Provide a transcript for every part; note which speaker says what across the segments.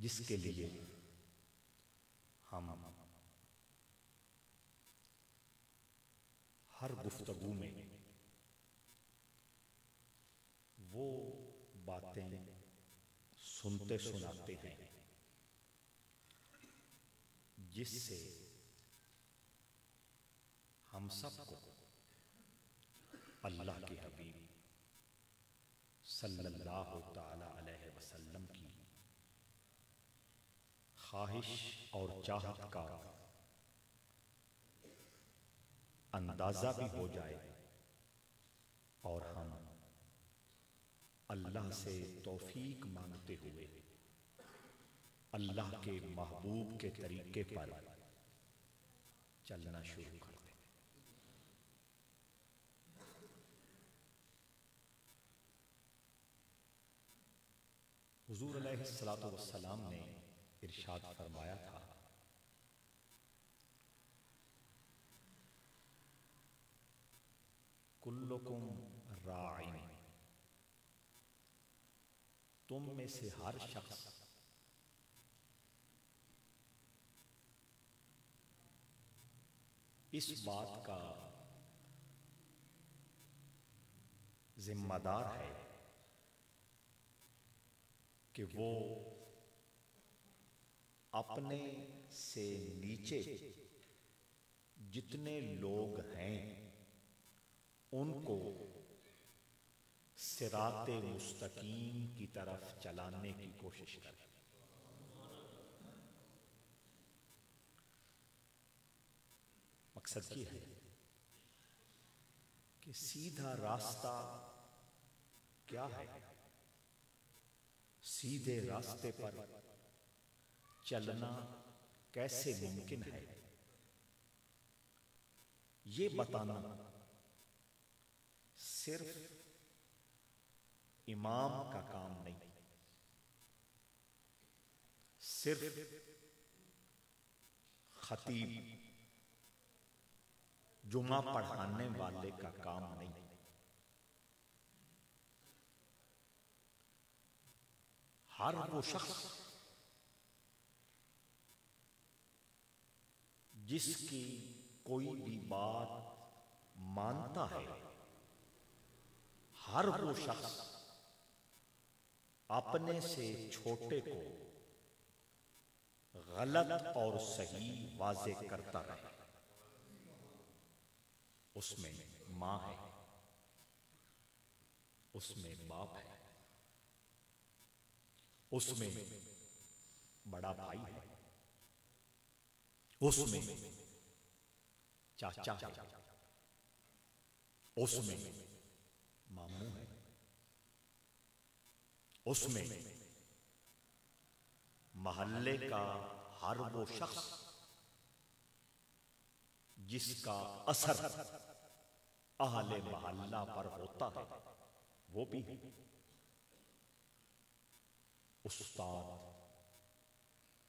Speaker 1: जिसके लिए हम हर गुफ्तगू में वो बातें सुनते सुनाते हैं जिससे हम सबको अल्लाह के हबीब सल्लल्लाहु तआला अलैहि वसल्लम की ख्वाहिश और चाहत का अंदाजा भी हो जाए और हम अल्लाह से तौफीक मांगते हुए अल्लाह के महबूब के तरीके पर चलना शुरू कर दें। हुजूर अलैहिस्सलातु वस्सलाम ने इरशाद फरमाया था, कुल्लुकुम राइन, तुम में से हर शख्स इस बात का जिम्मेदार है कि वो अपने से नीचे जितने लोग हैं उनको सिराते मुस्तकीम की तरफ चलाने की कोशिश करें। मकसद ये है कि सीधा रास्ता क्या है, सीधे रास्ते पर चलना कैसे मुमकिन है, ये बताना सिर्फ इमाम का काम नहीं, सिर्फ खतीब जुमा पढ़ाने वाले का काम नहीं, हर वो शख्स जिसकी कोई भी बात मानता है, हर वो शख्स अपने से छोटे को गलत और सही वाज़े करता रहे। उसमें मां है, उसमें बाप है, उसमें बड़ा भाई है, उसमें चाचा है, उसमें मामू है, उसमें मोहल्ले का हर वो शख्स जिसका असर अहले मोहल्ला पर होता है वो भी है। उस्ताद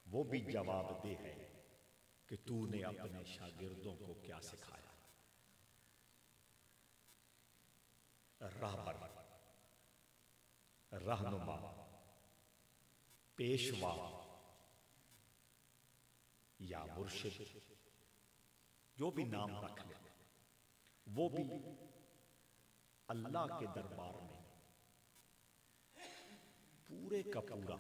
Speaker 1: वो भी जवाबदेह है कि तूने अपने शागिर्दों को क्या सिखाया। रहबर, रहनुमा, पेशवा या मुर्शिद, जो भी नाम रख ले, वो भी अल्लाह के दरबार में पूरे का पूरा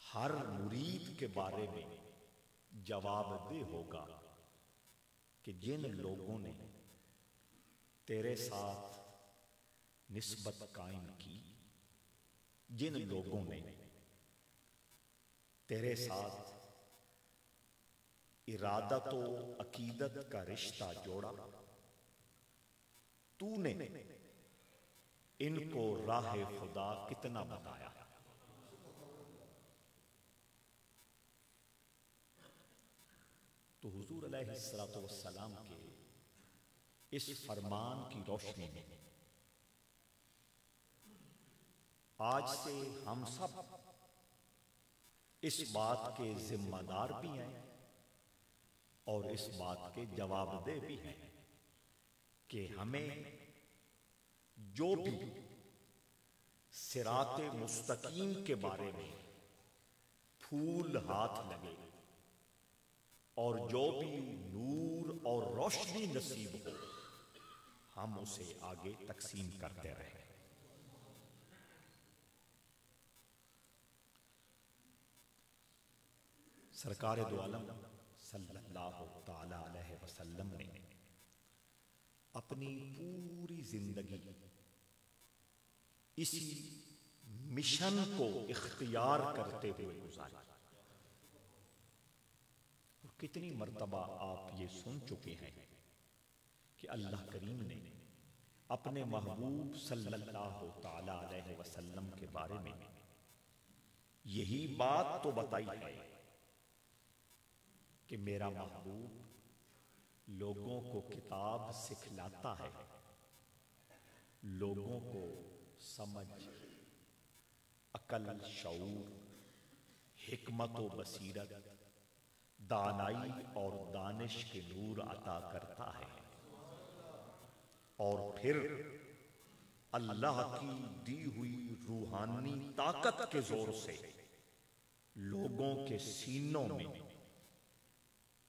Speaker 1: हर मुरीद के बारे में जवाबदेह होगा कि जिन लोगों ने तेरे साथ निस्बत कायम की, जिन लोगों ने तेरे साथ इरादत व अकीदत का रिश्ता जोड़ा, तूने इनको राह खुदा कितना बताया। तो हुजूर अलैहिस्सलातु वस्सलाम के इस फरमान की रोशनी में आज से हम सब इस बात के जिम्मेदार भी हैं और इस बात के जवाबदेह भी हैं कि हमें जो भी सिराते मुस्तकीम के बारे में फूल हाथ लगे और जो भी नूर और रोशनी नसीब हो हम उसे आगे तकसीम करते रहे। सरकार दो आलम सल्लल्लाहु ताला अलैहि वसल्लम ने अपनी पूरी जिंदगी इसी मिशन को इख्तियार करते हुए गुजारी। और कितनी मर्तबा आप ये सुन चुके हैं कि अल्लाह करीम ने अपने महबूब सल्लल्लाहु ताला अलैहि वसल्लम के बारे में यही बात तो बताई है कि मेरा महबूब लोगों को किताब सिखलाता है, लोगों को समझ, अकल, शऊर, हिकमत व बसीरत, दानाई और दानिश के नूर अता करता है और फिर अल्लाह की दी हुई रूहानी ताकत के जोर से लोगों के सीनों में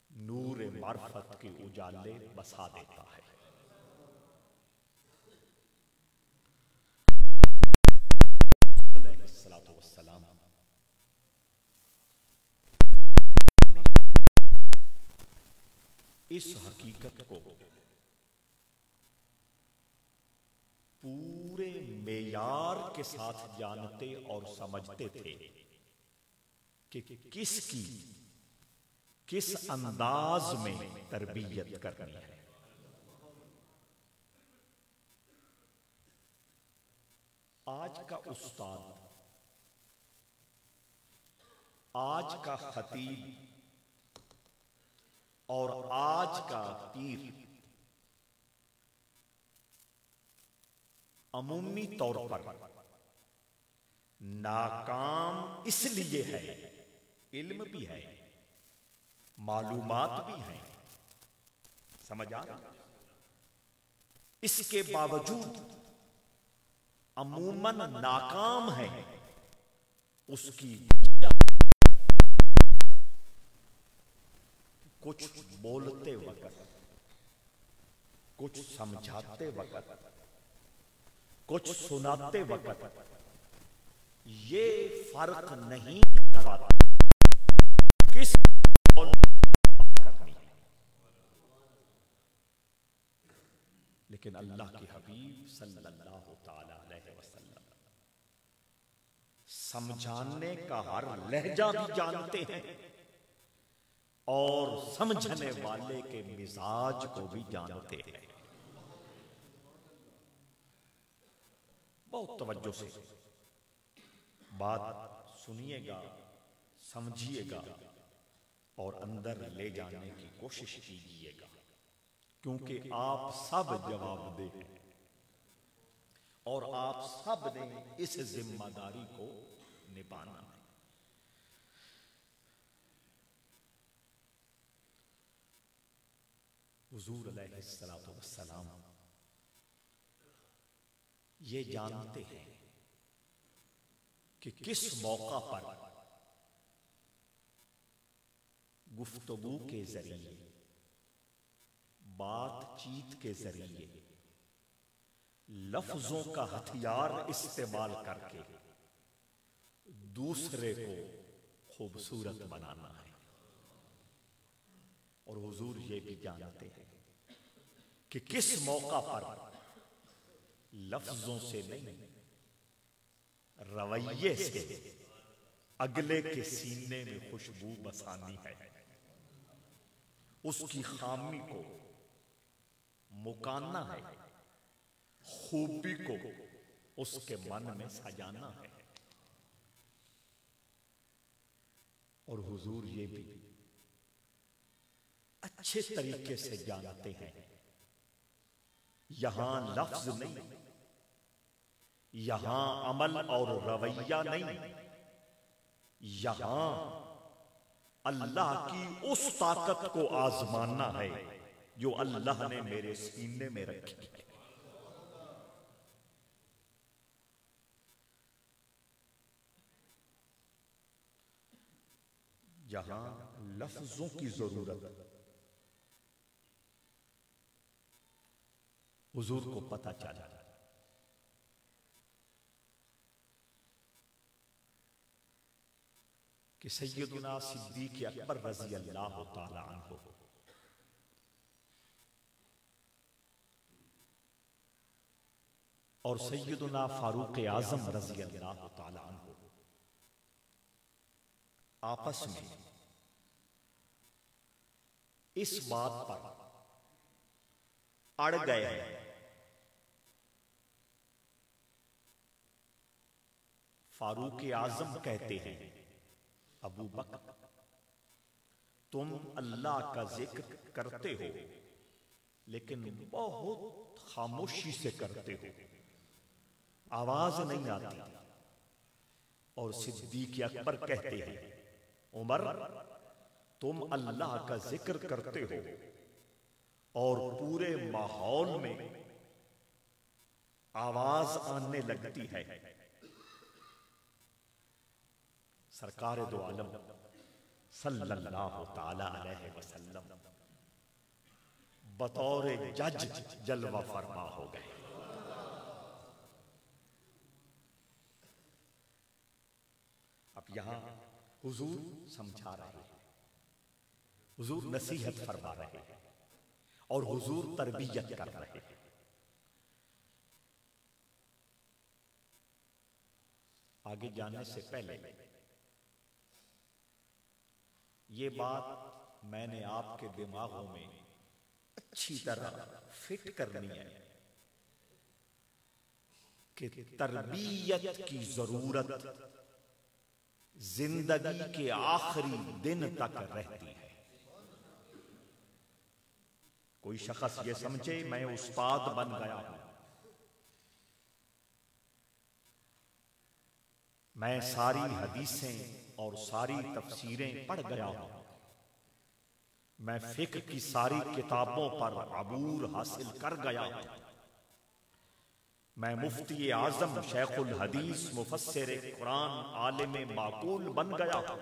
Speaker 1: नूर मार्फत के उजाले बसा देता है। अलैहिस्सलाम इस हकीकत को पूरे मेयार के साथ जानते और समझते थे कि किस अंदाज में तरबियत करनी है। आज का उस्ताद, आज का खतीब और आज का पीर अमूमी तौर पर नाकाम इसलिए है, इल्म भी है, मालूमात भी हैं, समझ आ रहा, इसके बावजूद अमूमन नाकाम है। उसकी कुछ बोलते वक्त, कुछ समझाते वक्त, कुछ सुनाते वक्त ये फर्क नहीं पाता किस करनी है। लेकिन अल्लाह के हबीब सल्लल्लाहु ताला अलैहि वसल्लम समझाने का हर लहजा भी जानते हैं और समझने वाले के मिजाज को भी जानते हैं। बहुत तवज्जो से बात सुनिएगा, समझिएगा और अंदर ले जाने की कोशिश कीजिएगा, क्योंकि आप सब जवाबदेह हैं और आप सब ने इस जिम्मेदारी को निभाना है। हुजूर अलैहिस्सलातु वस्सलाम ये जानते हैं कि किस मौका पर गुफ्तगू के जरिए, बातचीत के जरिए लफ्जों का हथियार इस्तेमाल करके दूसरे को खूबसूरत बनाना है। और हुजूर ये भी जानते हैं कि किस मौका पर लफ्जों से नहीं, रवैये से अगले के सीने में खुशबू बसानी है, उसकी खामी को मुकाना है, खूबी को उसके मन में सजाना है। और हुजूर ये भी अच्छे तरीके से जानते हैं यहां लफ्ज नहीं, यहां अमल और रवैया नहीं, यहां अल्लाह की उस ताकत को आजमाना है जो अल्लाह ने मेरे सीने में रखी है। जहां लफ्जों की जरूरत हुजूर को पता चला कि सैयदुना सिद्दीक़ अकबर रज़ी अल्लाह ताला अन्हु और सैयदुना फारूक आज़म रज़ी अल्लाह ताला अन्हु आपस में इस बात पर अड़ गए हैं फारूक आज़म कहते हैं, अबू बकर तुम अल्लाह का जिक्र करते हो लेकिन बहुत खामोशी से करते हो, आवाज नहीं आती। और सिद्दीक़ अकबर कहते हैं, उमर तुम अल्लाह का जिक्र करते हो और पूरे माहौल में आवाज आने लगती है। सरकार दो आलम सल्लल्लाहु ताला अलैहि वसल्लम बतौर जज जलवा फरमा हो गए। अब यहां हुजूर समझा रहे हैं, हुजूर नसीहत फरमा रहे हैं और हुजूर तरबियत कर रहे हैं। आगे जाने से पहले ये बात मैंने आपके दिमागों में अच्छी तरह फिट करनी है कि तरबियत की जरूरत जिंदगी के आखिरी दिन तक रहती है। कोई शख्स ये समझे मैं उस्ताद बन गया हूं, मैं सारी हदीसें और सारी तफसीरें पढ़ गया हूं, मैं फिक्र की सारी किताबों पर अबूर हासिल कर गया हूं, मैं मुफ्ती आजम शेखुल हदीस मुफस्सिर कुरान आलिम माकूल बन गया हूं।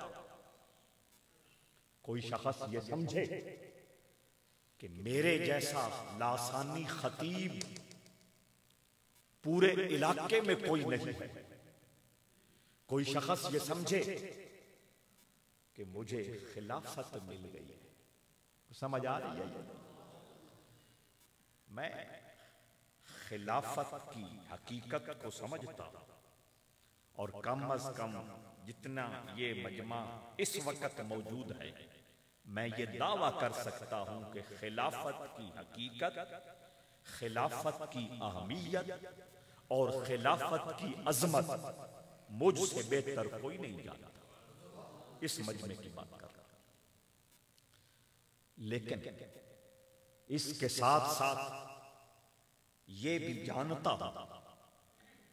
Speaker 1: कोई शख्स ये समझे कि मेरे जैसा लासानी खतीब पूरे इलाके में कोई नहीं है, कोई शख्स ये समझे कि मुझे खिलाफत मिल गई है, समझ आ रही है? मैं खिलाफत की हकीकत को समझता हूं और कम अज कम जितना ये मजमा इस वक्त मौजूद है मैं ये दावा कर सकता हूं कि खिलाफत की हकीकत, खिलाफत की अहमियत और खिलाफत की अजमत मुझसे बेहतर कोई नहीं जानता। इस मजमे की बात कर रहा, लेकिन इसके साथ साथ ये भी जानता हूं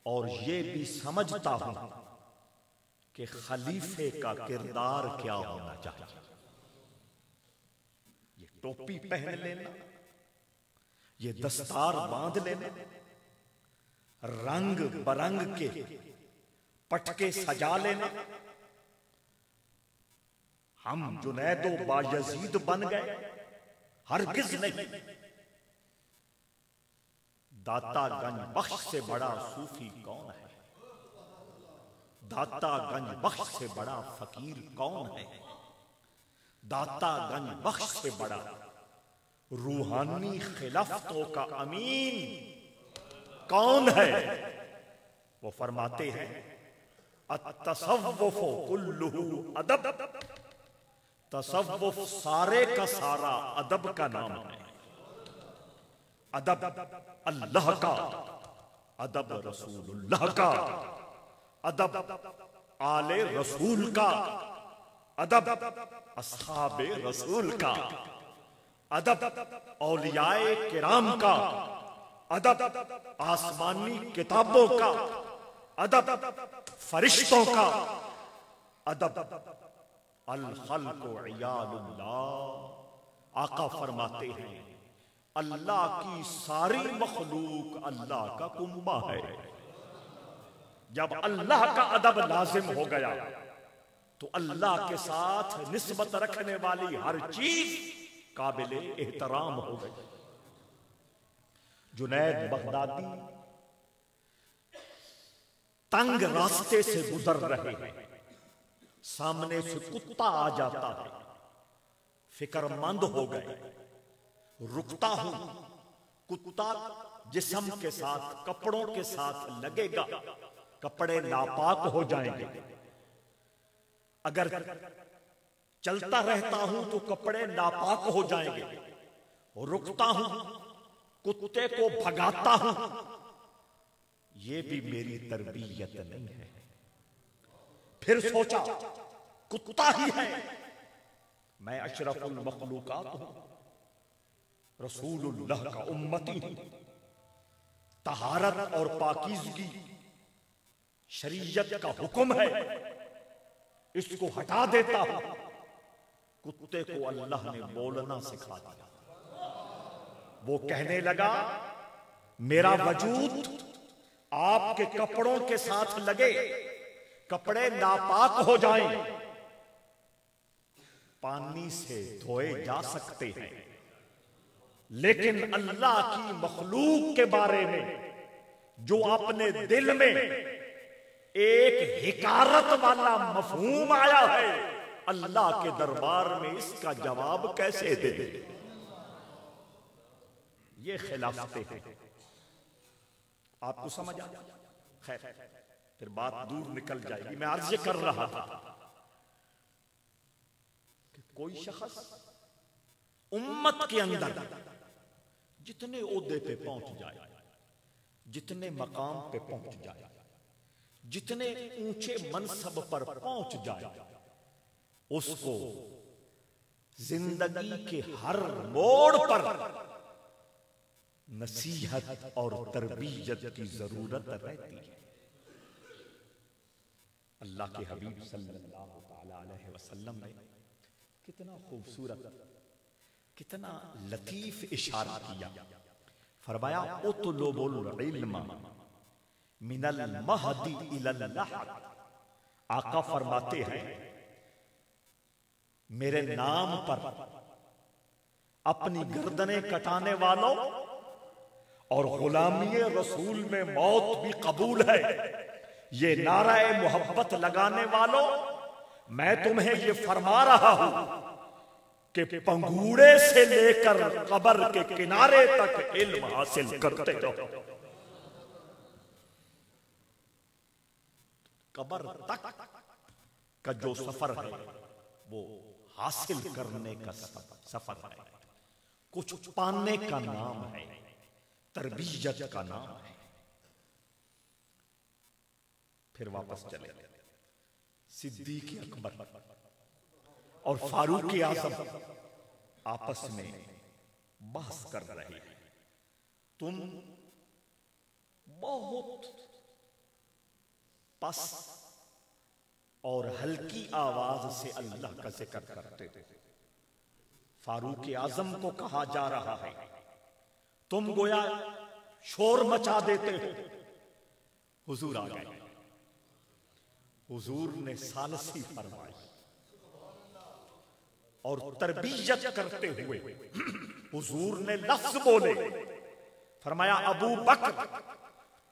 Speaker 1: और ये भी समझता हूं कि खलीफे का किरदार क्या होना चाहिए। ये टोपी पहन लेना, ये दस्तार बांध लेना, रंग बरंग के पटके सजा लेना, हम जुनैदो बायजीद बन गए, हरगिज नहीं। दातागंज बख्श से बड़ा सूफी कौन है? दातागंज बख्श से बड़ा फकीर कौन है? दातागंज बख्श से बड़ा रूहानी खिलाफतों का अमीन कौन है? वो फरमाते हैं अत्तसव्वुफ़ कुल्लुहु अदब, तसव्वुफ सारे का सारा अदब का नाम है। अदब अल्लाह का, अदब रसूलुल्लाह का, अदब आले रसूल का, अदब अस्हाबे रसूल का, अदब औलियाए किराम का, अदब आसमानी किताबों का, अदब फरिश्तों का, अदब अल खल्क़ु इयालुल्लाह। आका फरमाते हैं अल्लाह की सारी मखलूक अल्लाह का कुंबा है। जब अल्लाह का अदब लाजिम हो गया तो अल्लाह के साथ निस्बत रखने वाली हर चीज काबिले एहतराम हो गई। जुनैद बगदादी तंग रास्ते से गुजर रहे हैं, सामने से कुत्ता आ जाता है, फिक्रमंद हो गए, रुकता हूं, कुत्ता जिस्म के साथ कपड़ों के साथ लगेगा, कपड़े नापाक हो जाएंगे, अगर चलता रहता हूं तो कपड़े नापाक हो जाएंगे, रुकता हूं, कुत्ते को भगाता हूं, ये भी मेरी तरबियत नहीं है। फिर सोचा कुत्ता ही है, मैं अशरफुल मखलूकात हूं, रसूलुल्लाह का उम्मती हूं, तहारत और पाकीज़गी शरीयत का हुक्म है, इसको हटा देता हूं। कुत्ते को अल्लाह ने बोलना सिखा दिया। वो कहने लगा, मेरा वजूद आपके कपड़ों के साथ लगे, कपड़े नापाक हो जाएं, पानी से धोए जा सकते हैं, लेकिन अल्लाह की मखलूक के बारे में जो अपने दिल में एक हिकारत वाला मफहूम आया है, अल्लाह के दरबार में इसका जवाब कैसे दे? ये खिलाफतें हैं। आपको समझ आ जाए? खैर, फिर बात दूर निकल जाएगी। मैं अर्ज कर रहा था कि कोई शख्स उम्मत के अंदर जितने ओहदे पे पहुंच जाए, जितने मकाम पे पहुंच जाए, जितने ऊंचे मनसब पर पहुंच जाए, उसको जिंदगी के हर मोड़ पर नसीहत और तरबियत की जरूरत रहती है। अल्लाह के हबीब सल्लल्लाहु अलैहि वसल्लम ने कितना खूबसूरत, कितना लतीफ इशारा किया। फरमाया, उतलुबुल इल्म मिनल महदी इलल लहद। आका फरमाते हैं, मेरे नाम पर अपनी गर्दनें कटाने वालों और गुलामी रसूल में मौत भी कबूल है, ये नाराए मोहब्बत लगाने वालों, मैं तुम्हें ये फरमा रहा हूं कि पंगूड़े से लेकर कब्र के किनारे तक इल्म हासिल करते रहो। कब्र तक का जो सफर है वो हासिल करने का सफर है, कुछ पाने का नाम है, तरबियत का नाम है। फिर वापस चले, सिद्दीक अकबर और फारूक आज़म आपस में बहस कर रहे हैं। तुम बहुत पस और हल्की आवाज से अल्लाह का जिक्र करते थे। फारूक आज़म को कहा जा रहा है, तुम गोया शोर मचा देते हो। हुजूर आ गए, हुजूर ने सालसी फरमाई और तरबियत करते हुए हुजूर ने लफ्ज बोले। फरमाया, अबू बकर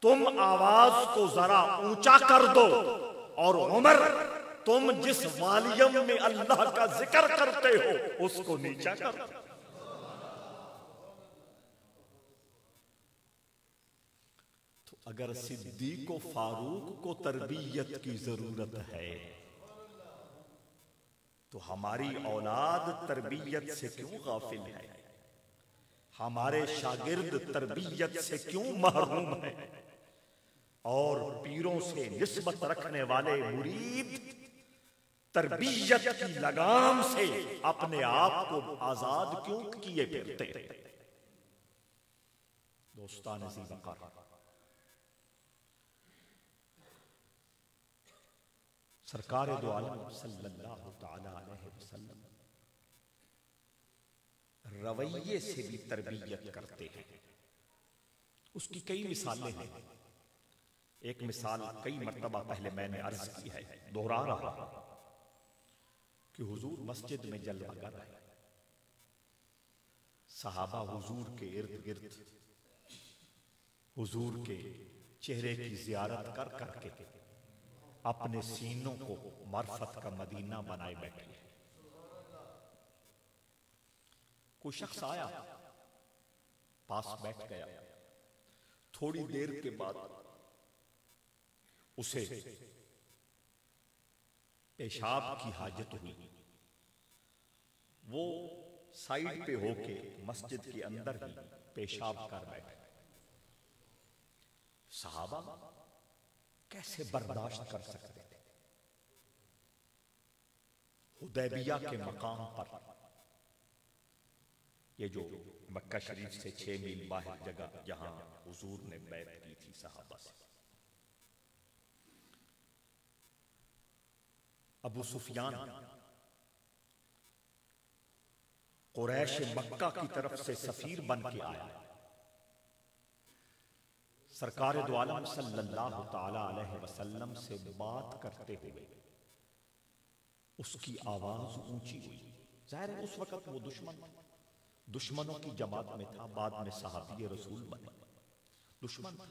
Speaker 1: तुम आवाज को जरा ऊंचा कर दो, और उमर तुम जिस वालियम में अल्लाह का जिक्र करते हो उसको नीचा कर दो। तो अगर सिद्दीक को फारूक को तरबियत की जरूरत है, तो हमारी औलाद तरबियत से क्यों गाफिल है? हमारे शागिर्द तरबियत से क्यों महरूम है? और पीरों से निस्बत रखने वाले मुरीद तरबियत की लगाम से अपने आप को आजाद क्यों किए फिरते? दोस्तान अज़ीज़ वक़ार, सरकार दो आलम सल्लल्लाहु तआला अलैहि वसल्लम रवैये से भी तरबियत करते हैं। उसकी कई मिसालें हैं। एक मिसाल कई मर्तबा पहले मैंने अर्ज की है, दोहरा रहा। कि हुजूर मस्जिद में जलवागर है। सहाबा हुजूर के इर्द गिर्द हुजूर के चेहरे की जियारत कर करके अपने सीनों को मार्फत का मदीना बनाए बैठे हैं। कोई शख्स आया, पास बैठ गया। थोड़ी देर के बाद उसे पेशाब की हाजत हुई। वो साइड पे होके मस्जिद के अंदर ही पेशाब कर बैठे। सहाबा कैसे बर्दाश्त कर सकते थे? हुदैबिया के मकाम पर, ये जो मक्का शरीफ से 6 मील बाहर जगह जहां हुजूर ने बैत की थी सहाबा से, अबू सुफियान कुरैश मक्का की तरफ से सफीर बन के आया। सरकार दो आलम सल्लल्लाहु तआला अलैहि वसल्लम से बात करते हुए उसकी आवाज ऊंची हुई। जाहिर है उस वक्त वो दुश्मनों की जमात में था, बाद में सहाबी रसूल बने। दुश्मन था,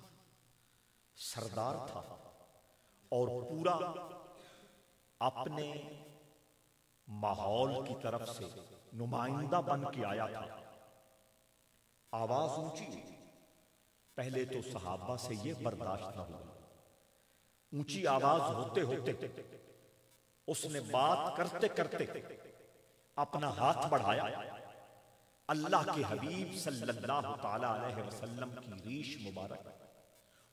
Speaker 1: सरदार था और पूरा अपने माहौल की तरफ से नुमाइंदा बन के आया था। आवाज ऊंची हुई। पहले तो सहाबा से यह बर्दाश्त न हुआ। ऊंची आवाज होते होते उसने बात करते करते अपना हाथ बढ़ाया। अल्लाह के हबीब सल्लल्लाहु तआला अलैहि वसल्लम की रीश मुबारक,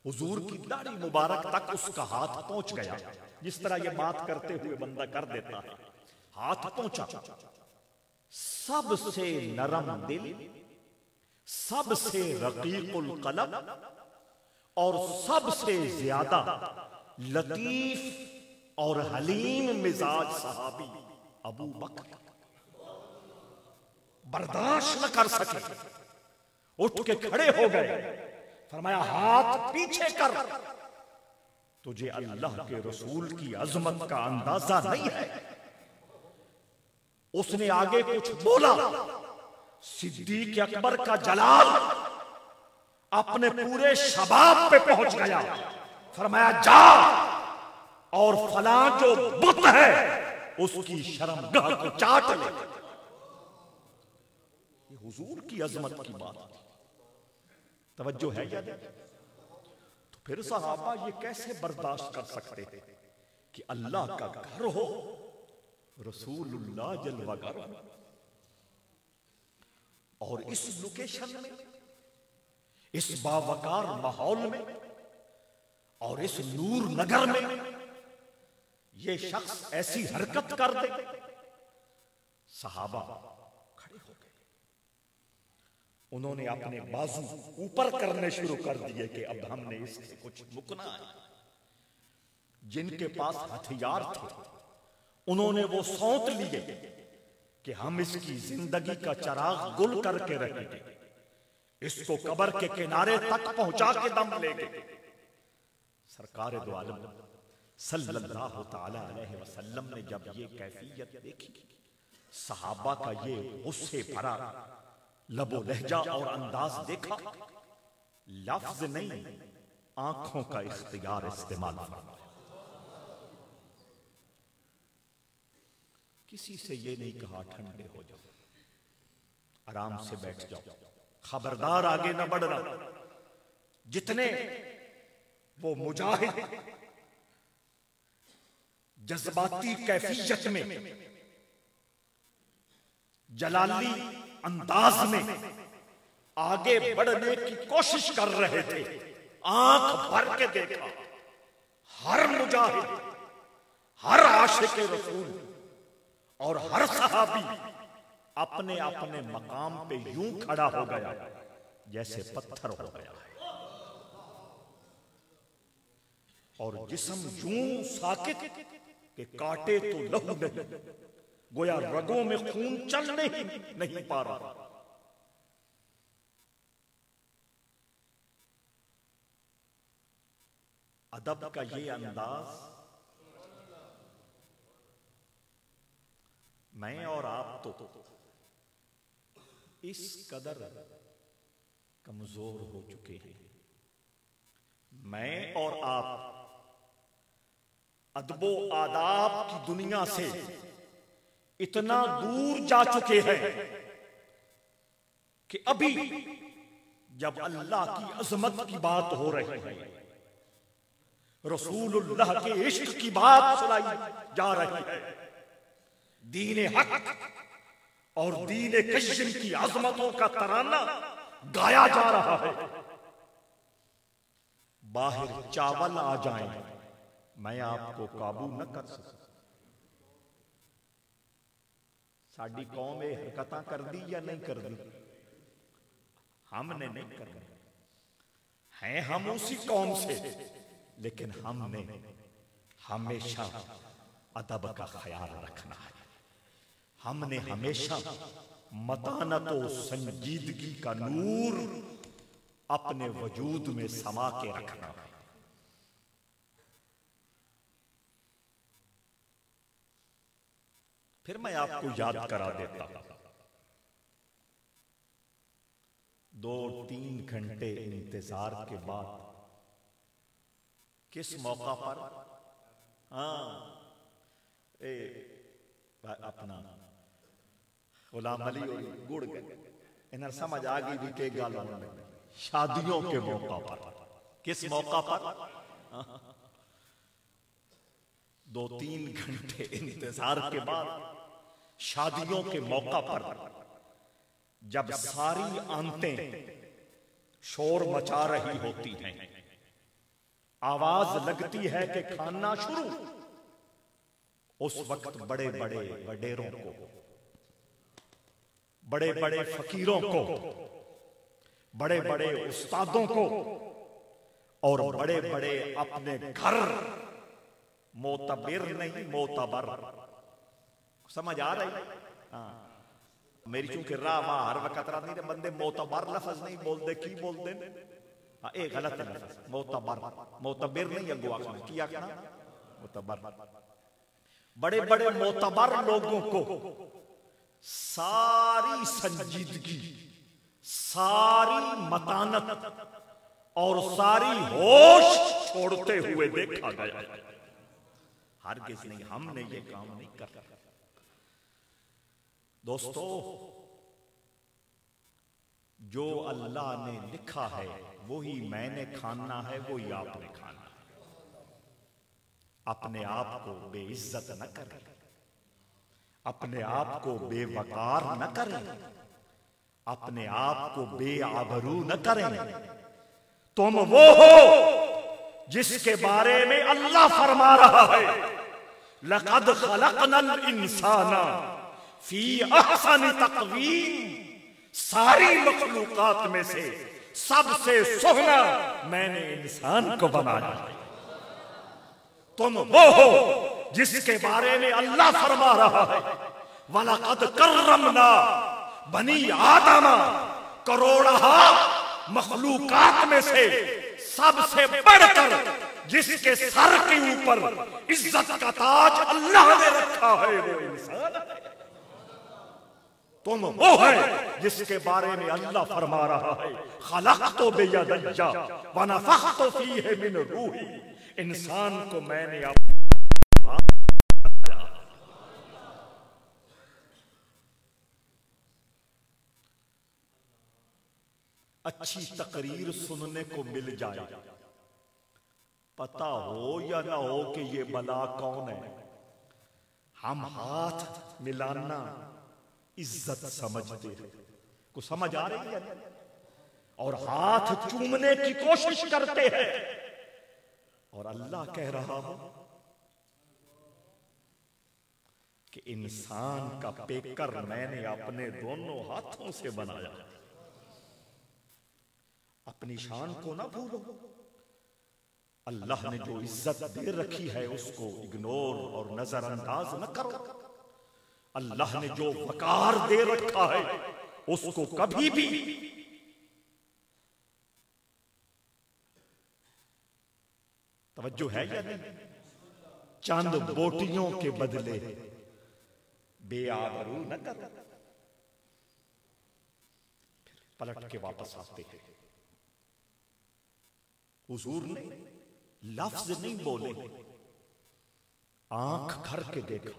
Speaker 1: हुजूर की दाढ़ी मुबारक तक उसका हाथ पहुंच गया। जिस तरह ये बात करते हुए बंदा कर देता है, हाथ पहुंचा। सबसे नरम दिल, सबसे रकीकुल कलम और सबसे ज्यादा लतीफ और हलीम मिजाज सहाबी अबू बकर बर्दाश्त न कर सके, उठ के खड़े हो गए। फरमाया हाथ पीछे कर, तुझे अल्लाह के रसूल की अजमत का अंदाजा नहीं है। उसने आगे कुछ बोला। सिद्दीक अकबर का जलाल अपने पूरे शबाब पे पहुंच गया। फरमाया जा और फला जो बुत है उसकी शर्मगाह को चाट ले। ये हुजूर की अजमत की बात, तवज्जो है या नहीं? तो फिर सहाबा ये कैसे बर्दाश्त कर सकते थे कि अल्लाह का घर हो, रसूलुल्लाह जलवागर, और इस लोकेशन में, इस बावकार माहौल में और इस नूर नगर में ये शख्स ऐसी हरकत कर दे। सहाबा खड़े हो गए। उन्होंने अपने बाजू ऊपर करने शुरू कर दिए कि अब हमने इससे कुछ मुकना है। जिनके पास हथियार थे उन्होंने वो सौंत लिए कि हम इसकी जिंदगी का चिराग गुल करके रहेंगे, इसको कब्र के किनारे तक पहुंचा के दम लेंगे। सरकार दो आलम सल्लल्लाहु तआला अलैहि वसल्लम ने जब ये कैफियत देखी, सहाबा का ये गुस्से भरा लबो लहजा और अंदाज देखा, लफ्ज नहीं आंखों का इख्तियार इस्तेमाल फरमाया। किसी से ये नहीं कहा ठंडे हो जाओ, आराम से बैठ जाओ, खबरदार आगे न बढ़ना। जितने वो मुजाहिद जज्बाती कैफियत में, जलाली अंदाज में आगे बढ़ने की कोशिश कर रहे थे, आंख भर के देखा हर मुजाहिद, हर आशिक रसूल और हर सहाबी अपने अपने मकाम पे यूं खड़ा हो गया जैसे पत्थर हो गया है, और जिस्म यूं साकित के काटे तो लहू नहीं, गोया रगों में खून चलने ही नहीं पा रहा। अदब का ये अंदाज मैं और आप तो इस कदर कमजोर हो चुके हैं, मैं और आप अदबो आदाब की दुनिया से इतना दूर जा चुके हैं कि अभी जब अल्लाह की अजमत की बात हो रही है, रसूलुल्लाह के इश्क की बात सुनाई जा रही है, दीन हक और दीन कश्म की अजमतों का तराना गाया जा रहा है, बाहर चावल आ जाएं, मैं आपको काबू न कर सकता। साडी कौम ये हरकतां कर दी या नहीं कर दी? हमने नहीं करनी है, हम उसी कौम से, लेकिन हमने हमेशा अदब का ख्याल रखना है, हमने हमेशा मतानत और संजीदगी का नूर अपने वजूद में समा के रखना है। फिर मैं आपको याद करा देता हूं, 2-3 घंटे इंतजार के बाद किस मौका पर अपना गुलाम अली और गुड़ गए, इन्हें समझ आ गई भी के गल शादियों के मौका पर। किस मौका पर? 2-3 घंटे इंतजार के बाद शादियों के मौका पर जब सारी आंतें शोर मचा रही होती हैं, आवाज लगती है कि खाना शुरू, उस वक्त बड़े बड़े वडेरों को, बड़े बड़े फकीरों को, बड़े बड़े उस्तादों को और बड़े बड़े अपने घर, मोतबिर नहीं मोतबर, समझ आ रही? हाँ, मेरी चूंकि राह वाह हर वक्त नहीं बंदे मोतबर लफज नहीं बोलते, की बोलते? हाँ, ये गलत है लफज, मोतबर, मोतबिर नहीं अगो आखना, की आखना? मोतबर। बड़े बड़े मोतबर लोगों को सारी संजीदगी, सारी मतानत और सारी होश छोड़ते हुए देखा गया। हरगिज़ नहीं, हमने ये काम नहीं कर। दोस्तों, जो अल्लाह ने लिखा है वही मैंने खाना है, वही आपने खाना है। अपने आप को बेइज्जत न करें, अपने आप को बेवकार न करें, अपने आप को बेआबरू न करें। तुम वो हो जिसके बारे में अल्लाह फरमा रहा है, लक़द खलक़नल इंसाना फी अहसनि तक़वीम, सारी मखलूकात में से सबसे सुहाना मैंने इंसान को बनाया। तुम वो हो जिसके बारे में अल्लाह फरमा रहा है, वलक़द कर्रमना बनी आदमा, करोड़हा मखलूकात में से सबसे बढ़कर जिसके सर के ऊपर इज्जत का ताज अल्लाह ने रखा है वो इंसान है। तुम वो है जिसके बारे में अल्लाह फरमा रहा है, खलक़तु बियदिया व नफ़ख़्तु फ़ीहि मिन रूही, इंसान को मैंने अच्छी तकरीर सुनने को मिल जाए, पता हो या ना हो कि ये बला कौन है, हम हाथ मिलाना इज्जत समझते हैं। को समझ आ रही है? और हाथ चूमने की कोशिश करते हैं, और अल्लाह कह रहा हो कि इंसान का पेकर मैंने अपने दोनों हाथों से बनाया। अपनी शान को ना भूलो, अल्लाह ने जो इज्जत दे रखी है उसको इग्नोर और नजरअंदाज न करो। अल्लाह ने जो वकार दे रखा है उसको कभी भी तवज्जो है या नहीं? चंद बोटियों के बदले बेआबरू न कर। फिर पलट के वापस आते हैं। हुजूर ने लफ्ज नहीं बोले, आंख भर के देखा।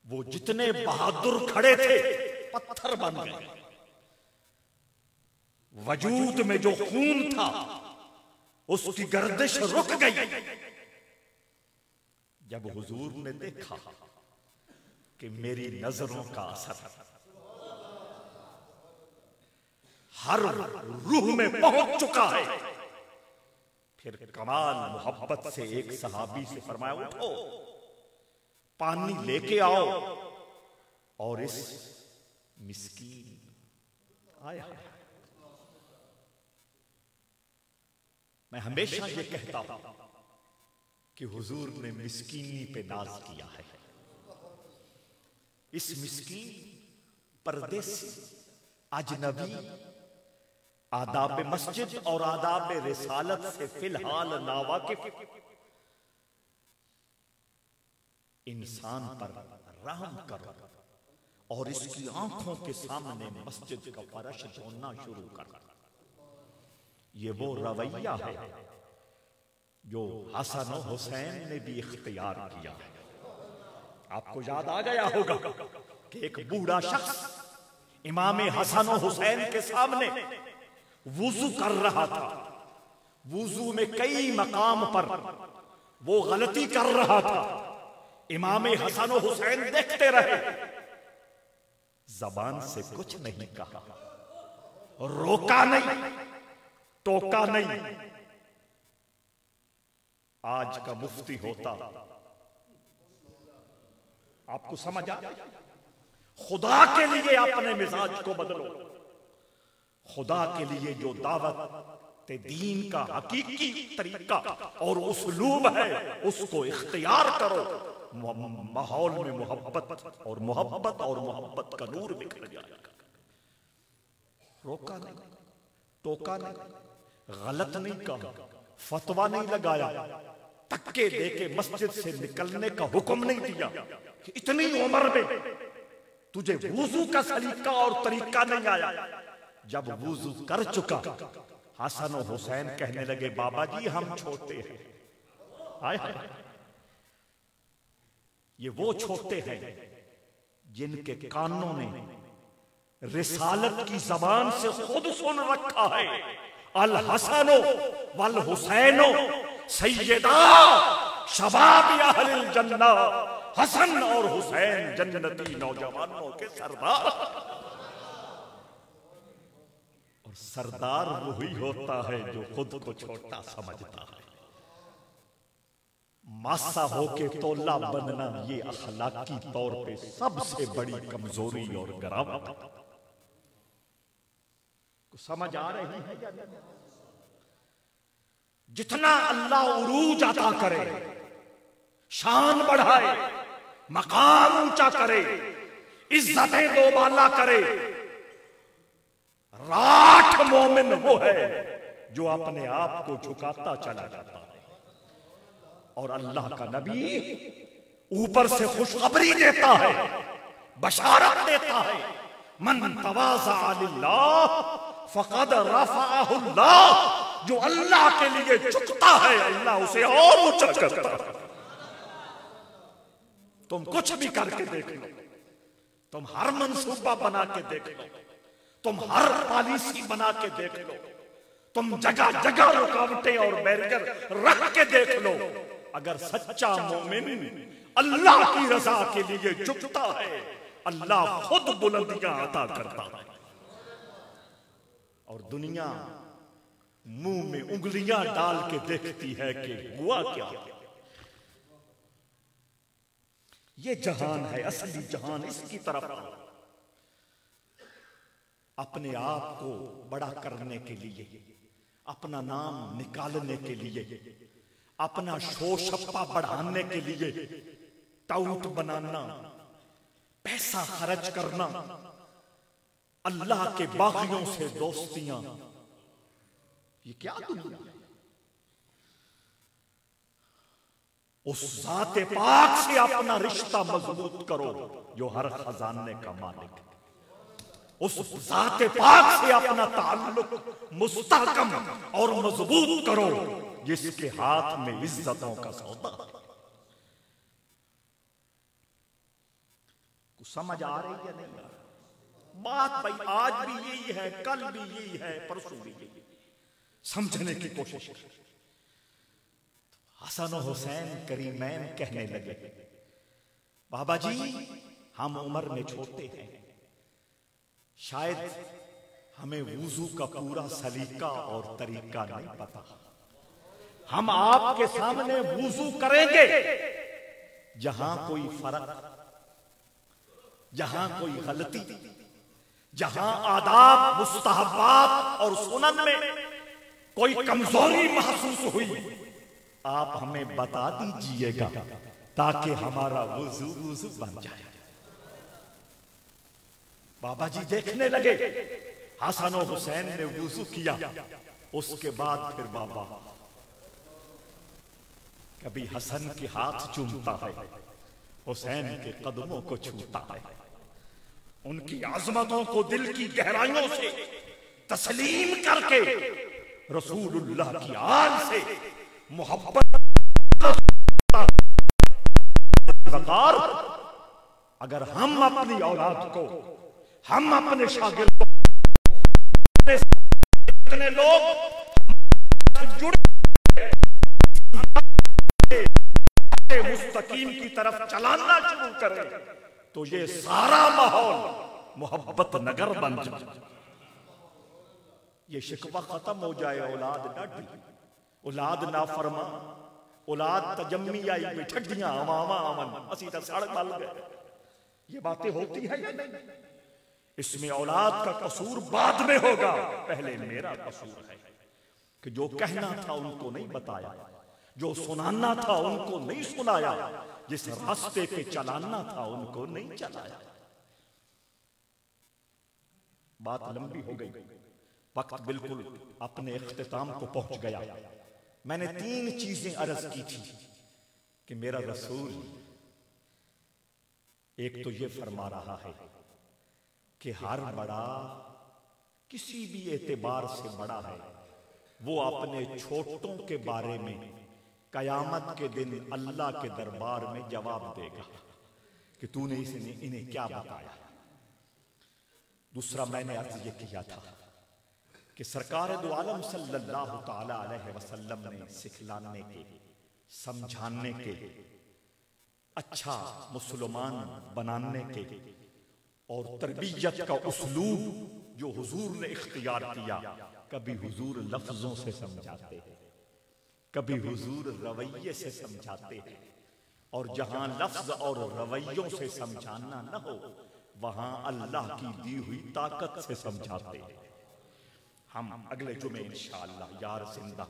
Speaker 1: वो जितने बहादुर खड़े थे पत्थर बन गए। वजूद में जो खून था उसकी गर्दिश रुक गई। जब हुजूर ने देखा कि मेरी नजरों का असर हर रूह में पहुंच चुका है, फिर कमाल मोहब्बत से एक सहाबी से फरमाया, उठो पानी लेके आओ और इस मिस्कीन आया। मैं हमेशा ये कहता हूं कि हुजूर ने मिस्कीनी पे नाज किया है। इस मिस्कीन, परदेसी, अजनबी, आदाब मस्जिद और आदाब रिसालत से फिलहाल नावाकिफ इंसान पर रहम करो और इसकी आंखों के सामने मस्जिद का फर्श धोना शुरू कर। ये वो रवैया है जो हसन और हुसैन ने भी इख्तियार किया है। आपको याद आ गया होगा कि एक बूढ़ा शख्स इमाम हसन और हुसैन के सामने वुजू कर रहा था। वुजू में कई मकाम पर वो गलती कर रहा था। इमाम हसन और हुसैन देखते रहे, जबान से कुछ नहीं कहा, रोका नहीं, टोका नहीं। आज का मुफ्ती होता, आपको समझ आ? खुदा के लिए अपने मिजाज को बदलो। खुदा के लिए जो दावत दीन का हकीकी तरीका और उसलूब है उसको इख्तियार करो। माहौल में मोहब्बत का नूर बिखर जाएगा। रोका नहीं, टोका नहीं, गलत नहीं कहा, फतवा नहीं लगाया, धक्के देके मस्जिद से निकलने का हुक्म नहीं दिया कि इतनी उम्र में तुझे वुजू का सलीका और तरीका नहीं आया। जब वुजू कर चुका, हसन और हुसैन कहने लगे, बाबा जी हम छोटे हैं। आया, ये वो छोटे हैं जिनके कानों ने रिसालत की जबान से खुद सुन रखा है, अल हसनो वल हुसैनो सैयदा शबाब अहलिल जन्नह। हसन और हुसैन जन्नती नौजवानों के सरदार। और सरदार वही होता है जो खुद को छोटा समझता है। मासा होके तोला बनना ये अखलाकी तौर पे सबसे बड़ी कमजोरी और गिरावट। समझ आ रही है या नहीं? जितना अल्लाह उरूज अता करे, शान बढ़ाए, मकाम ऊंचा करे, इज्जतें दोबाला करे, राठ मोमिन वो है जो अपने आप को झुकाता चला जाता है। और अल्लाह का नबी ऊपर से खुशखबरी देता है, बशारत देता है, मन तवाज़ा लिल्लाह फ़क़द रफ़अहुल्लाह। जो अल्लाह के लिए झुकता है अल्लाह उसे और ऊंचा करता है। तुम कुछ भी करके देख लो, तुम हर मंसूबा बना के देख लो, तुम हर पॉलिसी बना के देख लो, तुम जगह जगह रुकावटें और बैरियर रख के देख लो, अगर सच्चा मोमिन अल्लाह की रजा के लिए झुकता है अल्लाह खुद बुलंदियां अता करता है। और दुनिया मुंह में उंगलियां डाल के देखती है कि हुआ क्या। ये जहान है असली जहान। इसकी तरफ अपने आप को बड़ा करने के लिए, अपना नाम निकालने के लिए, अपना शोर-शप्पा बढ़ाने के लिए टाउट बनाना, पैसा खर्च करना, अल्लाह के बागियों से दोस्तियां, ये क्या दुनिया है? उस ज़ाते पाक से अपना रिश्ता मजबूत करो जो हर खजाने का मालिक है। उस ज़ाते पाक से अपना ताल्लुक मुस्तहकम और मजबूत करो जिसके हाथ में इज्जतों का सौदा है। कुछ समझ आ रही है नहीं? बात भाई आज भी यही है, कल भी यही है, परसों भी यही है। समझने की कोशिश करें। हसन और हुसैन करीमैन कहने लगे, बाबा जी हम उम्र में छोटे हैं, शायद हमें वुजू का पूरा सलीका और तरीका नहीं पता। हम आपके सामने वुजू करेंगे, जहां कोई फर्क, जहां कोई गलती, जहां आदाब मुस्तहबात और सुनन में कोई कमजोरी महसूस हुई, आप हमें बता दीजिएगा ताकि हमारा वुजू वुजू बन जाए। बाबा जी देखने लगे, हसन और हुसैन ने वुजू किया। उसके बाद फिर बाबा कभी हसन के हाथ चूमता है, हुसैन के कदमों को छूता है, उनकी आजमतों को दिल की गहराइयों से तस्लीम करके रसूलुल्लाह की आल से मोहब्बत। अगर हम अपनी औलाद को, हम अपने शागिर्दों को, इतने लोग जुड़े मुस्तकीम की तरफ चलाना शुरू करें तो ये सारा माहौल मोहब्बत नगर बन जाए। ये शिकवा खत्म हो जाए, औलाद डाढ़ी, औलाद नाफरमा, औलाद तजम्मी आई ठड्डियां अमामा अमन असी तो सड़ बल गए। ये बातें होती है या नहीं? इसमें औलाद का कसूर बाद में होगा, पहले मेरा कसूर है कि जो कहना था उनको नहीं बताया, जो सुनाना था उनको नहीं सुनाया, जिस रास्ते पे चलाना था उनको नहीं चलाया। बात लंबी हो गई, वक्त बिल्कुल अपने इख्तिताम को पहुंच गया। मैंने 3 चीजें अर्ज की थी कि मेरा रसूल एक तो ये फरमा रहा है कि हर बड़ा किसी भी एतबार से बड़ा है, वो अपने छोटों के बारे में कयामत के दिन अल्लाह के दरबार में जवाब देगा कि तूने इन्हें क्या बताया। दूसरा मैंने अर्ज ये किया था कि सरकार दो आलम सल्लल्लाहु ताला अलैहि वसल्लम ने सिखलाने के, समझाने के, अच्छा मुसलमान बनाने के और तरबियत का उस्लूब जो हुजूर ने इख्तियार किया, कभी हुजूर लफ्जों से समझाते हैं, कभी हुजूर रवैये से समझाते हैं, और जहां लफ्ज और रवैयों से समझाना न हो वहां अल्लाह की दी हुई ताकत से समझाते हैं। हम अगले जुमे इंशाअल्लाह यार जिंदा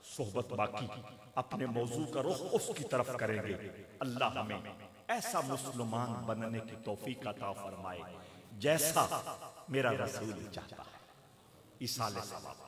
Speaker 1: सोहबत बाकी अपने मौजू का रुख उसकी तरफ करेंगे। अल्लाह हमें ऐसा मुसलमान बनने की तौफीक अता फरमाए जैसा मेरा रसूल चाहता है। इसाले सवाब।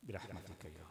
Speaker 1: बिरहमतिक या